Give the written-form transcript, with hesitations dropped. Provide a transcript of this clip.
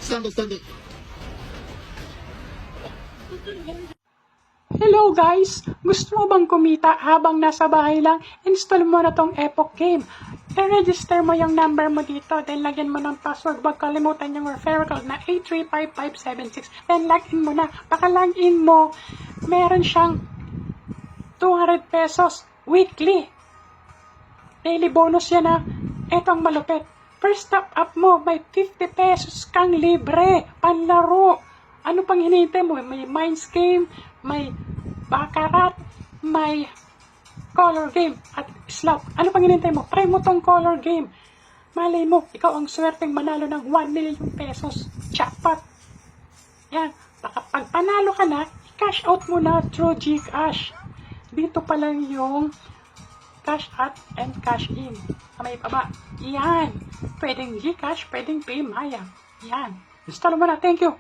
Stand up. Hello guys! Gusto mo bang kumita habang nasa bahay lang? Install mo na tong Epoch Game. I-register mo yung number mo dito, then lagyan mo ng password. Huwag kalimutan yung referral code na 835576. Then login mo na. Paka-login mo, meron siyang 200 pesos weekly. Daily bonus yan na. Eto ang malupit. First top up mo, may 50 pesos kang libre. Panlaro. Ano pang hinihintay mo? May Minds Game, may Baccarat, may Color Game, at Slot. Ano pang hinihintay mo? Try mo tong Color Game. Malay mo, ikaw ang swerteng manalo ng 1 million pesos. Jackpot. Yan. Baka pag panalo ka na, cash out mo na through GCash. Dito pa lang yung cash out and cash in. Sa may baba. Yan. Pwedeng GCash, pwedeng PayMaya. Yan. Install mo na. Thank you.